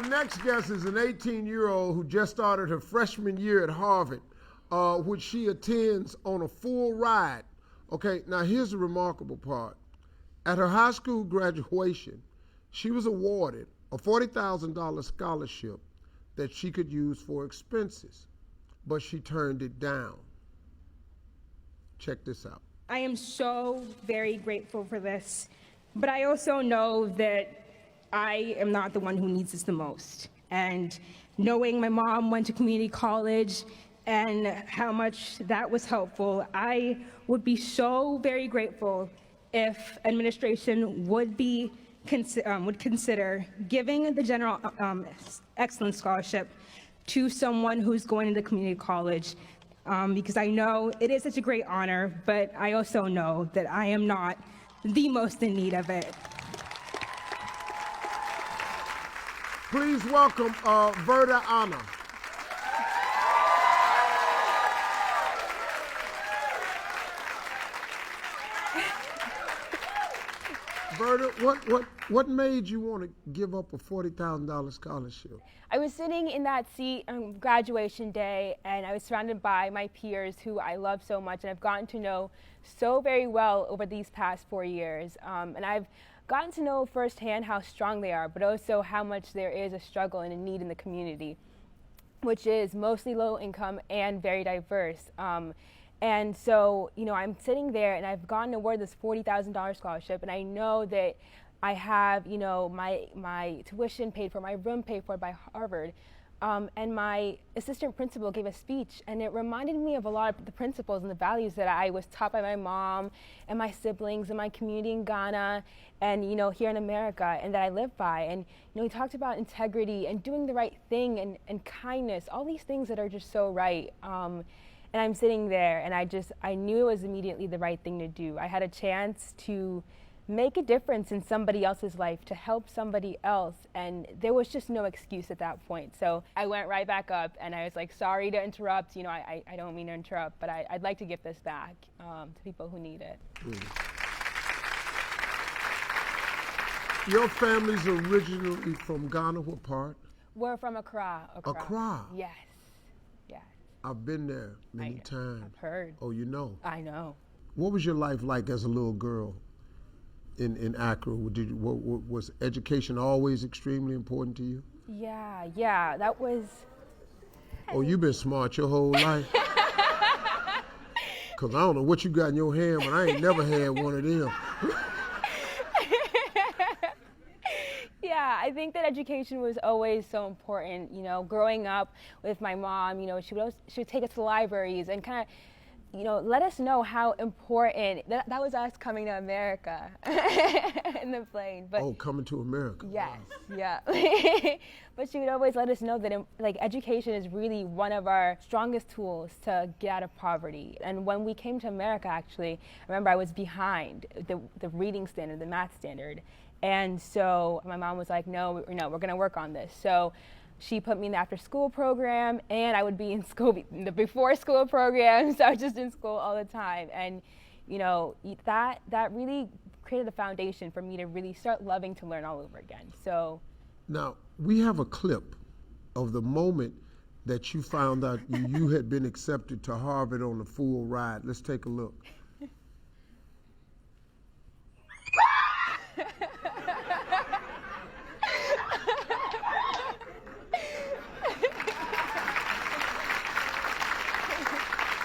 my next guest is an 18-year-old who just started her freshman year at Harvard, which she attends on a full ride. Okay, now here's the remarkable part. At her high school graduation, she was awarded a $40,000 scholarship that she could use for expenses, but she turned it down. Check this out. I am so very grateful for this, but I also know that I am not the one who needs this the most. And knowing my mom went to community college and how much that was helpful, I would be so very grateful if administration would consider giving the General Excellence Scholarship to someone who's going into community college, because I know it is such a great honor, but I also know that I am not the most in need of it. Please welcome Verda Anna. Verda, what made you want to give up a $40,000 scholarship? I was sitting in that seat on graduation day, and I was surrounded by my peers who I love so much and I've gotten to know so very well over these past 4 years. And I've gotten to know firsthand how strong they are, but also how much there is a struggle and a need in the community, which is mostly low income and very diverse. And so, I'm sitting there and I've gotten awarded this $40,000 scholarship, and I know that I have, my tuition paid for, my room paid for by Harvard. And my assistant principal gave a speech, and it reminded me of a lot of the principles and the values that I was taught by my mom and my siblings and my community in Ghana and, here in America, and that I live by. And, he talked about integrity and doing the right thing and kindness, all these things that are just so right. And I'm sitting there, and I knew it was immediately the right thing to do. I had a chance to make a difference in somebody else's life, to help somebody else, and there was just no excuse at that point. So I went right back up, and I was like, sorry to interrupt, I don't mean to interrupt, but I'd like to give this back to people who need it. Your family's originally from Ghana, what part? We're from Accra. Accra? Yes. I've been there many times. I've heard. Oh, you know? I know. What was your life like as a little girl in Accra? Was education always extremely important to you? Yeah, that was... Oh, you've been smart your whole life? Because I don't know what you got in your hand, but I ain't never had one of them. Yeah, I think that education was always so important. Growing up with my mom, she would take us to the libraries and kind of, let us know how important that was us coming to America in the plane. But coming to America. Yes, wow. Yeah. But she would always let us know that education is really one of our strongest tools to get out of poverty. And when we came to America, actually, I remember I was behind the reading standard, the math standard. And so my mom was like, no, we're going to work on this. So she put me in the after school program, and I would be in school, the before school program. So I was just in school all the time. And, that really created a foundation for me to really start loving to learn all over again. So now we have a clip of the moment that you found out you had been accepted to Harvard on a full ride. Let's take a look.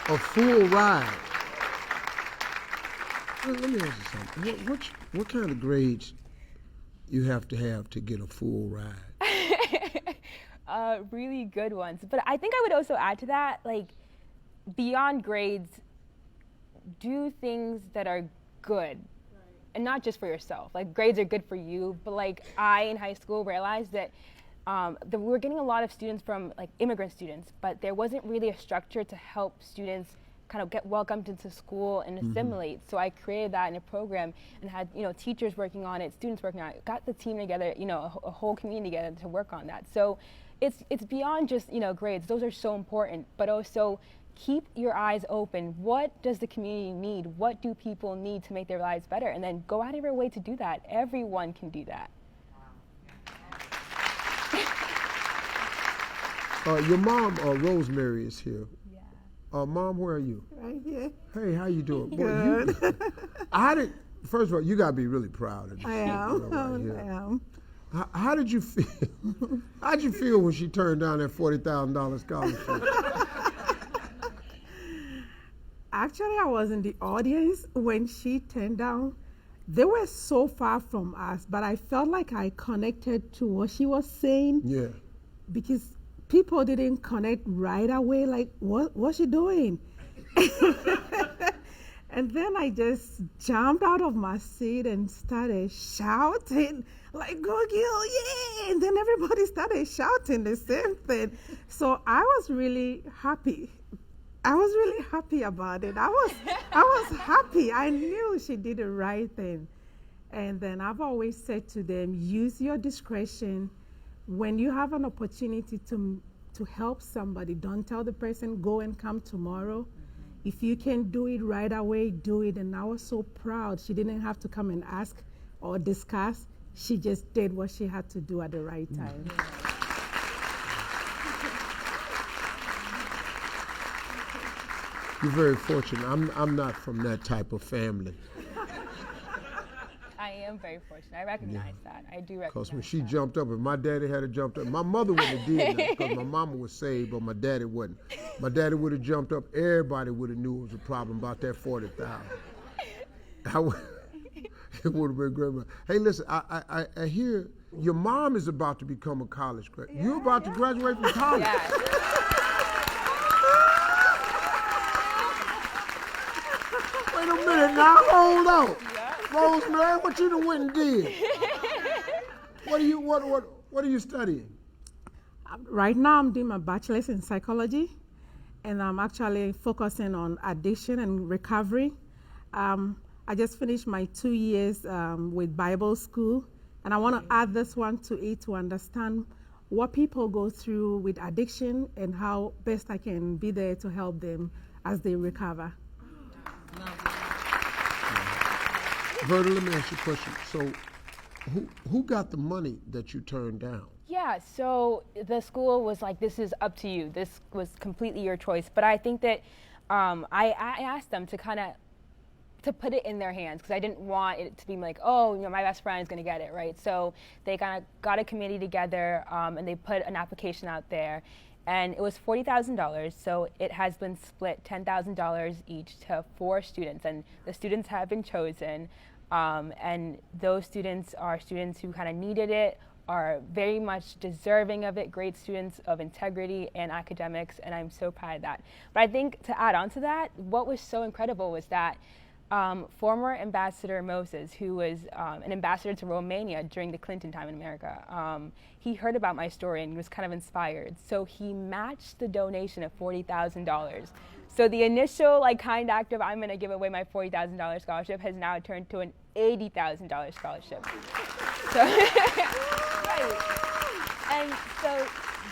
A full ride. Let me ask you something. What kind of grades you have to get a full ride? Really good ones. But I think I would also add to that, beyond grades, do things that are good. And not just for yourself. Grades are good for you, but I in high school realized that we were getting a lot of students from immigrant students, but there wasn't really a structure to help students kind of get welcomed into school and assimilate. So I created that in a program and had teachers working on it, students working on it, got the team together, a whole community together to work on that. So it's beyond just grades. Those are so important, but also keep your eyes open. What does the community need? What do people need to make their lives better? And then go out of your way to do that. Everyone can do that. Your mom, Rosemary, is here. Yeah. Mom, where are you? Right here. Hey, how you doing? Good. First of all, you gotta be really proud of this. I am. Right here. I am. How did you feel? How'd you feel when she turned down that $40,000 scholarship? Actually, I was in the audience when she turned down. They were so far from us, but I felt like I connected to what she was saying Yeah. because people didn't connect right away. Like, what's she doing? And then I just jumped out of my seat and started shouting, like, go Gil, yeah! And then everybody started shouting the same thing. So I was really happy. I was really happy about it. I was happy. I knew she did the right thing. And then I've always said to them, use your discretion. When you have an opportunity to help somebody, don't tell the person, go and come tomorrow. If you can do it right away, do it. And I was so proud. She didn't have to come and ask or discuss. She just did what she had to do at the right time. You're very fortunate. I'm not from that type of family. I am very fortunate. I recognize that. I do recognize Because when she that. jumped up, if my daddy had jumped up, my mother wouldn't have did that because my mama was saved, but my daddy wasn't. My daddy would have jumped up. Everybody would have knew it was a problem about that 40,000. It would have been great. Hey, listen, I hear your mom is about to become a college graduate. You're about to graduate from college. Yeah. Wait a minute now, hold on. Rosemary, what you done went and did? What are you studying? Right now, I'm doing my bachelor's in psychology, and I'm actually focusing on addiction and recovery. I just finished my 2 years with Bible school, and I want to add this one to it to understand what people go through with addiction and how best I can be there to help them as they recover. Verda, let me ask you a question. So, who got the money that you turned down? Yeah, so the school was like, this is up to you. This was completely your choice. But I think that I asked them to kind of to put it in their hands because I didn't want it to be like, oh, my best friend is going to get it, right? So they kind of got a committee together and they put an application out there. And it was $40,000, so it has been split $10,000 each to 4 students, and the students have been chosen, and those students are students who kind of needed it, are very much deserving of it, great students of integrity and academics, and I'm so proud of that. But I think to add on to that, what was so incredible was that former Ambassador Moses, who was an ambassador to Romania during the Clinton time in America, he heard about my story and was kind of inspired. So he matched the donation of $40,000. So the initial kind act of I'm going to give away my $40,000 scholarship has now turned to an $80,000 scholarship. So, right. And so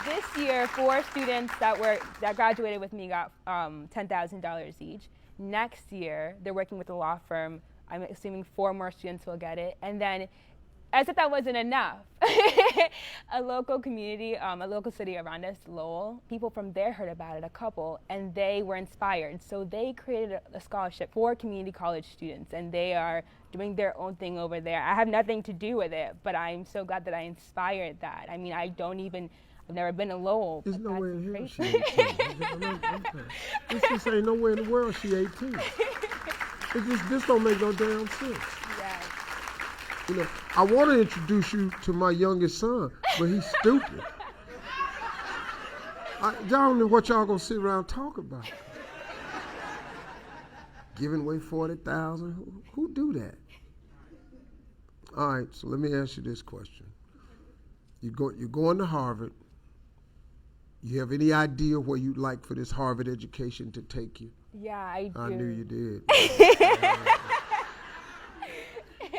this year, 4 students that graduated with me got $10,000 each. Next year, they're working with a law firm. I'm assuming 4 more students will get it. And then, as if that wasn't enough, a local community, a local city around us, Lowell, people from there heard about it, a couple, and they were inspired. So they created a scholarship for community college students, and they are doing their own thing over there. I have nothing to do with it, but I'm so glad that I inspired that. I mean, I've never been to Lowell. There's but nowhere in that's here great. she 18. This just ain't nowhere in the world she 18. This don't make no damn sense. Yes. I want to introduce you to my youngest son, but he's stupid. Y'all don't know what y'all gonna sit around and talk about. Giving away 40,000. Who do that? All right, so let me ask you this question. You're going to Harvard. You have any idea where you'd like for this Harvard education to take you? Yeah, I do. I knew you did.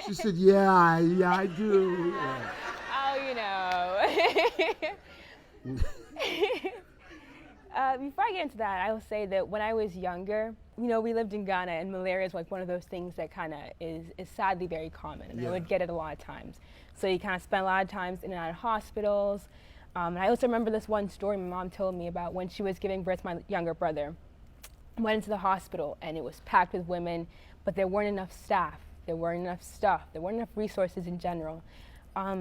She said, yeah, I do. Yeah. Oh, before I get into that, I will say that when I was younger, we lived in Ghana, and malaria is like one of those things that kind of is sadly very common, and I would get it a lot of times. So you kind of spend a lot of times in and out of hospitals. And I also remember this one story my mom told me about when she was giving birth to my younger brother. Went into the hospital and it was packed with women, but there weren't enough staff, there weren't enough stuff, there weren't enough resources in general.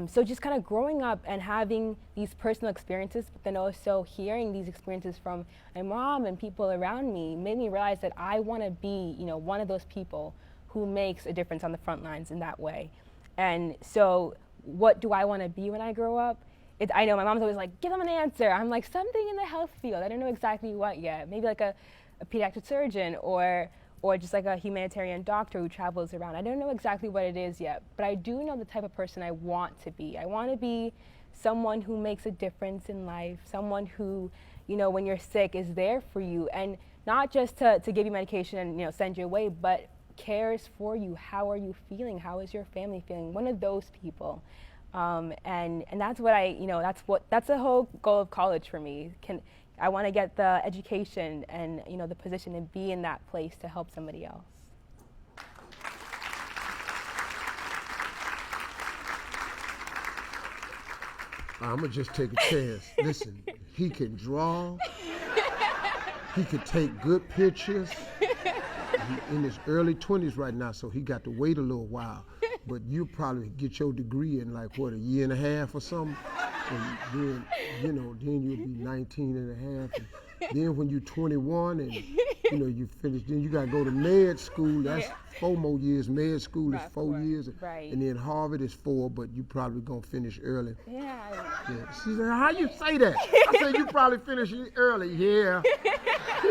So just kind of growing up and having these personal experiences, but then also hearing these experiences from my mom and people around me made me realize that I want to be, one of those people who makes a difference on the front lines in that way. And so what do I want to be when I grow up? I know my mom's always like, give them an answer. I'm like, something in the health field. I don't know exactly what yet. Maybe like a pediatric surgeon or just like a humanitarian doctor who travels around. I don't know exactly what it is yet, but I do know the type of person I want to be. I want to be someone who makes a difference in life, someone who, when you're sick is there for you, and not just to give you medication and send you away, but cares for you. How are you feeling? How is your family feeling? One of those people. And that's what that's the whole goal of college for me. I want to get the education and the position and be in that place to help somebody else. I'm gonna just take a chance. Listen, he can draw. He could take good pictures. He's in his early 20s right now, so he got to wait a little while. But you'll probably get your degree in like, what, a year and a half or something? And then, then you'll be 19 and a half. And then when you're 21 and, you finish, then you got to go to med school. That's 4 more years. Med school is 4 years. Right. And then Harvard is 4, but you probably going to finish early. Yeah. She said, how you say that? I said, you probably finish early. Yeah.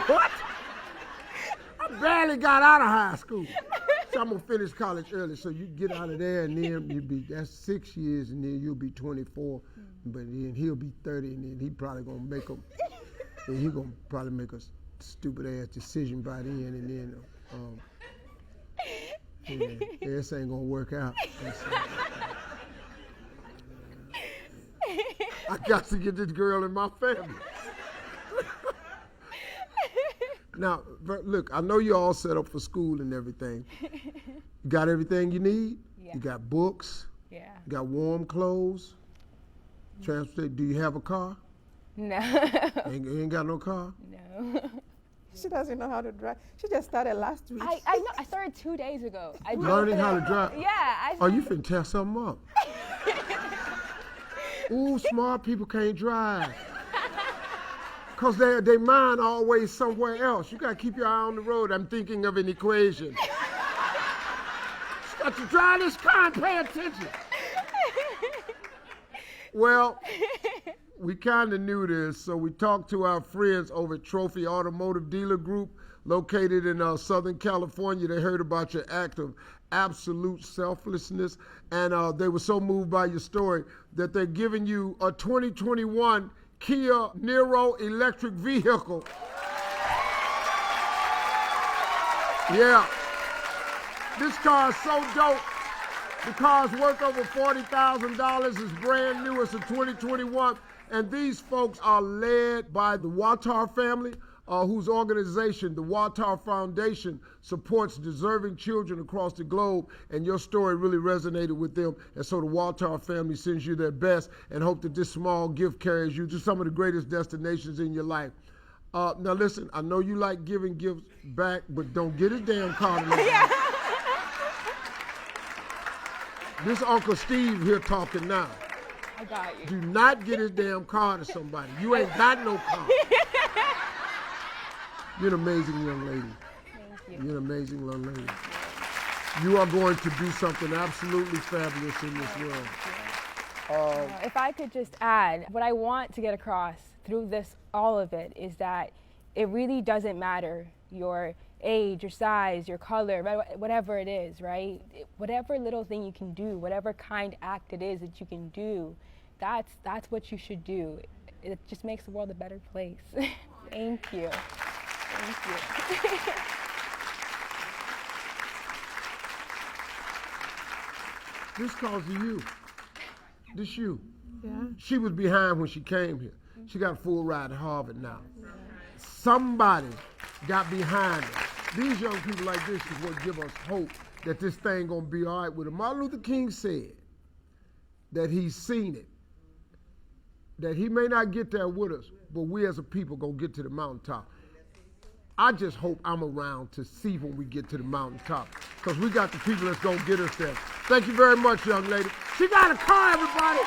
What? I barely got out of high school. So I'm gonna finish college early, so you get out of there, and then that's 6 years, and then you'll be 24, but then he'll be 30, and then he probably gonna make and he gonna probably make a stupid ass decision by then, and then this ain't gonna work out. I got to get this girl in my family. Now, look, I know you're all set up for school and everything. You got everything you need? Yeah. You got books? Yeah. You got warm clothes? Transport? Do you have a car? No. You ain't got no car? No. She doesn't know how to drive. She just started last week. I know. I started 2 days ago. Learning how to drive? Yeah. Oh, you finna tear something up. Ooh, smart people can't drive. Because their mind always somewhere else. You got to keep your eye on the road. I'm thinking of an equation. You got to drive this car and pay attention. Well, we kind of knew this, so we talked to our friends over at Trophy Automotive Dealer Group, located in Southern California. They heard about your act of absolute selflessness, and they were so moved by your story that they're giving you a 2021 Kia Niro electric vehicle. Yeah. This car is so dope. The car's worth over $40,000. It's brand new. It's a 2021. And these folks are led by the Watar family, whose organization, the Watar Foundation, supports deserving children across the globe. And your story really resonated with them. And so the Watar family sends you their best and hope that this small gift carries you to some of the greatest destinations in your life. Now listen, I know you like giving gifts back, but don't get his damn car. This Uncle Steve here talking now. I got you. Do not get his damn car to somebody. You ain't got no car. You're an amazing young lady. Thank you. You're an amazing young lady. You are going to do something absolutely fabulous in this world. If I could just add, what I want to get across through all of it, is that it really doesn't matter your age, your size, your color, whatever it is, right? Whatever little thing you can do, whatever kind act it is that you can do, that's what you should do. It just makes the world a better place. Thank you. Thank you. This calls to you. This you. Yeah. She was behind when she came here. She got a full ride to Harvard now. Somebody got behind her. These young people like this is what give us hope that this thing gonna be all right with her. Martin Luther King said that he's seen it. that he may not get there with us, but we as a people gonna get to the mountaintop. I just hope I'm around to see when we get to the mountaintop, because we got the people that's gonna get us there. Thank you very much, young lady. She got a car, everybody.